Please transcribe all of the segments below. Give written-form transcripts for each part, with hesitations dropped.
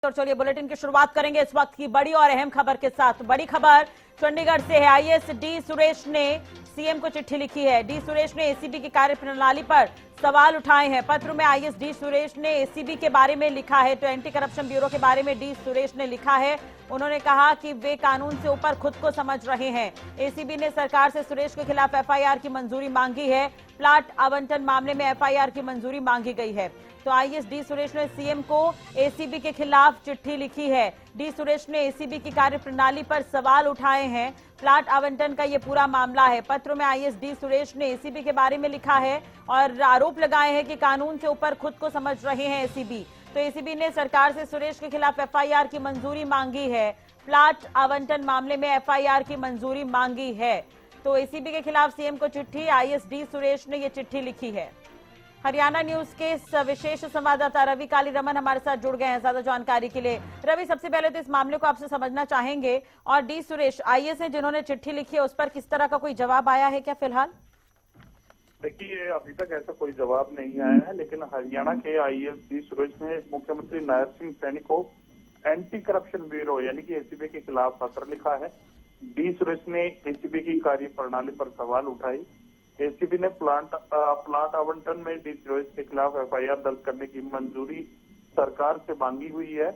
और चलिए बुलेटिन की शुरुआत करेंगे इस वक्त की बड़ी और अहम खबर के साथ। बड़ी खबर चंडीगढ़ से है। आईएएस डी सुरेश ने सीएम को चिट्ठी लिखी है। डी सुरेश ने एसीबी की कार्यप्रणाली पर सवाल उठाए हैं। पत्र में आईएएस डी सुरेश ने एसीबी के बारे में लिखा है, तो एंटी करप्शन ब्यूरो के बारे में डी सुरेश ने लिखा है। उन्होंने कहा कि वे कानून से ऊपर खुद को समझ रहे हैं। एसीबी ने सरकार से सुरेश के खिलाफ एफआईआर की मंजूरी मांगी है। प्लाट आवंटन मामले में एफआईआर की मंजूरी मांगी गई है। तो आईएएस डी सुरेश ने सीएम को एसीबी के खिलाफ चिट्ठी लिखी है। डी सुरेश ने एसीबी की कार्यप्रणाली पर सवाल उठाए हैं। प्लाट आवंटन का ये पूरा मामला है। पत्र में आईएएस डी सुरेश ने एसीबी के बारे में लिखा है और आरोप लगाए हैं कि कानून से ऊपर खुद को समझ रहे हैं एसीबी। तो एसीबी ने सरकार से सुरेश के खिलाफ एफआईआर की मंजूरी मांगी है। प्लाट आवंटन मामले में एफआईआर की मंजूरी मांगी है। तो एसीबी के खिलाफ सीएम को चिट्ठी, आईएएस डी सुरेश ने ये चिट्ठी लिखी है। हरियाणा न्यूज के विशेष संवाददाता रवि काली रमन हमारे साथ जुड़ गए हैं ज्यादा जानकारी के लिए। रवि, सबसे पहले तो इस मामले को आपसे समझना चाहेंगे और डी सुरेश आईएएस ने जिन्होंने चिट्ठी लिखी है उस पर किस तरह का कोई जवाब आया है क्या फिलहाल? देखिए, अभी तक ऐसा कोई जवाब नहीं आया है, लेकिन हरियाणा के आईएएस डी सुरेश ने मुख्यमंत्री नायब सिंह सैनी को एंटी करप्शन ब्यूरो यानी कि एसीबी के खिलाफ पत्र लिखा है। डी सुरेश ने एसीबी की कार्यप्रणाली पर सवाल उठाई। एसीबी ने प्लाट आवंटन में डी सुरेश के खिलाफ एफआईआर दर्ज करने की मंजूरी सरकार से मांगी हुई है।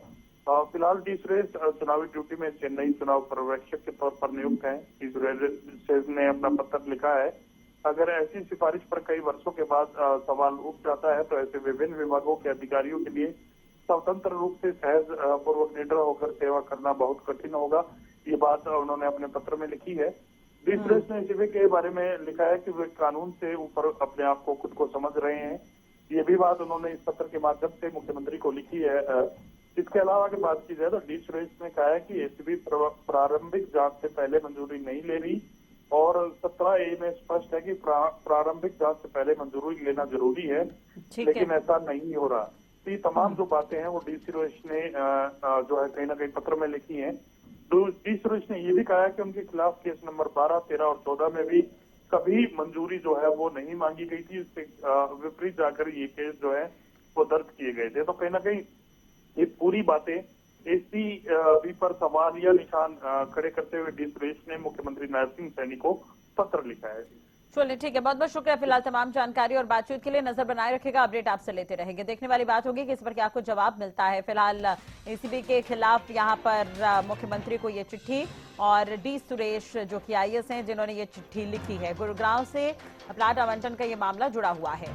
फिलहाल डी सुरेश चुनावी ड्यूटी में चेन्नई चुनाव पर्यवेक्षक के तौर पर नियुक्त है। डी सुरेश ने अपना पत्र लिखा है, अगर ऐसी सिफारिश पर कई वर्षों के बाद सवाल उठ जाता है तो ऐसे विभिन्न विभागों के अधिकारियों के लिए स्वतंत्र रूप से सहज पूर्वक निडर होकर सेवा करना बहुत कठिन होगा। ये बात उन्होंने अपने पत्र में लिखी है। डी सुरेश ने एसीबी के बारे में लिखा है कि वे कानून से ऊपर अपने आप को खुद को समझ रहे हैं। ये भी बात उन्होंने इस पत्र के माध्यम से मुख्यमंत्री को लिखी है। इसके अलावा अगर बात की जाए तो डी सुरेश ने कहा है कि एसीबी प्रारंभिक जांच से पहले मंजूरी नहीं ले रही और 17A में स्पष्ट है कि प्रारंभिक जांच से पहले मंजूरी लेना जरूरी है, लेकिन ऐसा नहीं हो रहा। तो ये तमाम जो बातें हैं वो डी सुरेश ने जो है कहीं ना कहीं पत्र में लिखी है। डी सुरेश ने ये भी कहा है कि उनके खिलाफ केस नंबर 12, 13 और 14 में भी कभी मंजूरी जो है वो नहीं मांगी गई थी। इससे विपरीत जाकर ये केस जो है वो दर्ज किए गए थे। तो कहीं ना कहीं ये पूरी बातें एसीबी पर सवाल या निशान खड़े करते हुए डी सुरेश ने मुख्यमंत्री नायब सिंह सैनी को पत्र लिखा है। चलिए ठीक है, बहुत बहुत शुक्रिया फिलहाल तमाम जानकारी और बातचीत के लिए। नजर बनाए रखेगा, अपडेट आपसे लेते रहेंगे। देखने वाली बात होगी कि इस पर क्या कुछ जवाब मिलता है। फिलहाल एसीबी के खिलाफ यहाँ पर मुख्यमंत्री को ये चिट्ठी और डी सुरेश जो कि आईएएस हैं जिन्होंने ये चिट्ठी लिखी है। गुरुग्राम से प्लाट आवंटन का ये मामला जुड़ा हुआ है।